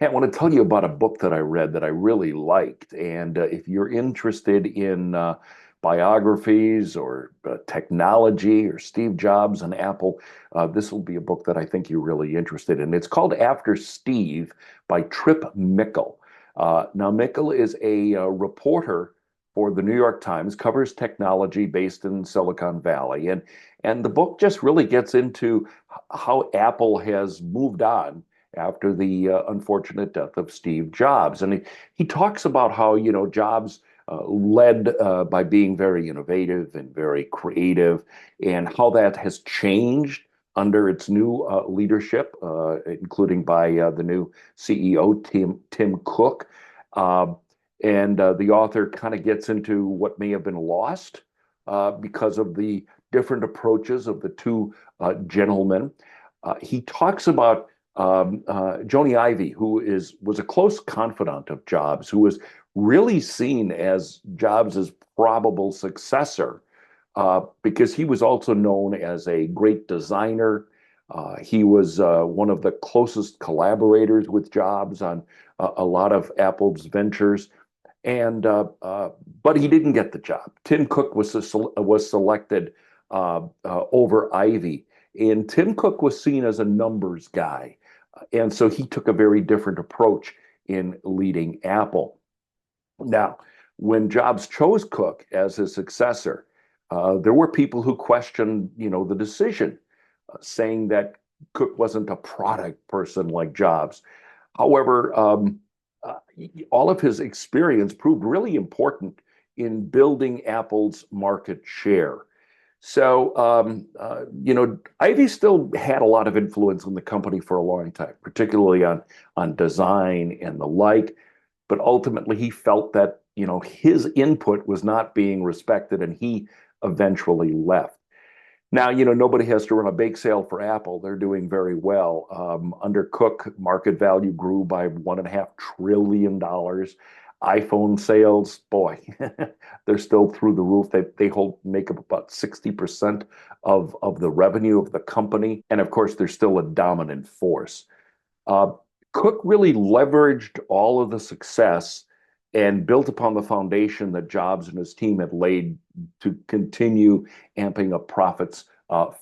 Hey, I want to tell you about a book that I read that I really liked. And if you're interested in biographies or technology or Steve Jobs and Apple, this will be a book that I think you're really interested in. It's called After Steve by Tripp Mickle. Now, Mickle is a reporter for the New York Times, covers technology based in Silicon Valley. And the book just really gets into how Apple has moved on after the unfortunate death of Steve Jobs. And he talks about how, Jobs led by being very innovative and very creative, and how that has changed under its new leadership, including by the new CEO, Tim Cook. Uh, and the author kind of gets into what may have been lost because of the different approaches of the two gentlemen. He talks about Joni Ivey, who was a close confidant of Jobs, who was really seen as Jobs' probable successor, because he was also known as a great designer. He was one of the closest collaborators with Jobs on a lot of Apple's ventures, and but he didn't get the job. Tim Cook was selected over Ivey, and Tim Cook was seen as a numbers guy. And so he took a very different approach in leading Apple. Now, when Jobs chose Cook as his successor, there were people who questioned, the decision, saying that Cook wasn't a product person like Jobs. However, uh, all of his experience proved really important in building Apple's market share. So, Ivy still had a lot of influence on the company for a long time, particularly on design and the like. But ultimately, he felt that, his input was not being respected, and he eventually left. Now, nobody has to run a bake sale for Apple. They're doing very well. Under Cook, market value grew by $1.5 trillion. iPhone sales, boy, they're still through the roof. They hold make up about 60% of the revenue of the company. And of course, they're still a dominant force. Uh, Cook really leveraged all of the success and built upon the foundation that Jobs and his team had laid to continue amping up profits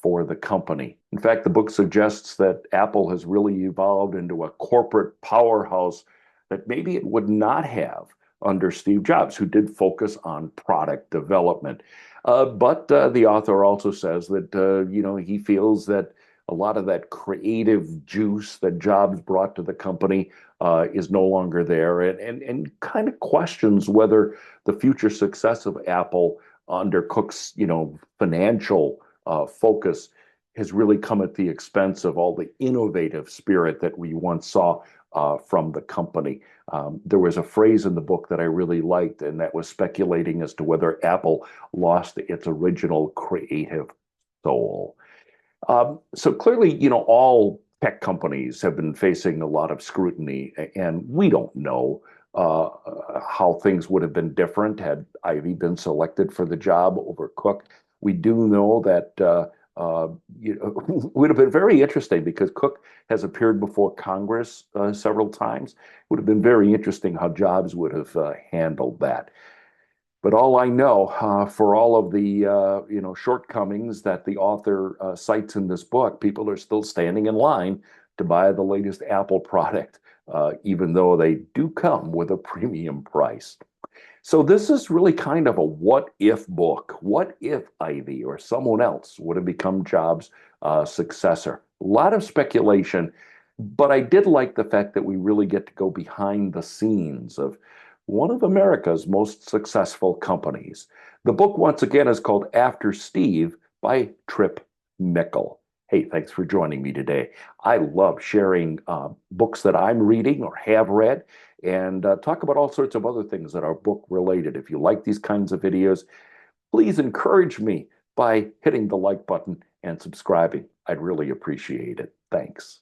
for the company. In fact, the book suggests that Apple has really evolved into a corporate powerhouse that maybe it would not have under Steve Jobs, who did focus on product development. But the author also says that he feels that a lot of that creative juice that Jobs brought to the company is no longer there, and kind of questions whether the future success of Apple under Cook's financial focus has really come at the expense of all the innovative spirit that we once saw from the company. There was a phrase in the book that I really liked, and that was speculating as to whether Apple lost its original creative soul. So clearly, all tech companies have been facing a lot of scrutiny, and we don't know how things would have been different had Ivy been selected for the job over Cook. We do know that would have been very interesting because Cook has appeared before Congress several times. It would have been very interesting how Jobs would have handled that. But all I know, for all of the shortcomings that the author cites in this book, people are still standing in line to buy the latest Apple product, even though they do come with a premium price. So this is really kind of a what if book. What if Ivy or someone else would have become Jobs' successor? A lot of speculation, but I did like the fact that we really get to go behind the scenes of one of America's most successful companies. The book, once again, is called After Steve by Tripp Mickle. Hey, thanks for joining me today. I love sharing books that I'm reading or have read, and talk about all sorts of other things that are book related. If you like these kinds of videos, please encourage me by hitting the like button and subscribing. I'd really appreciate it. Thanks.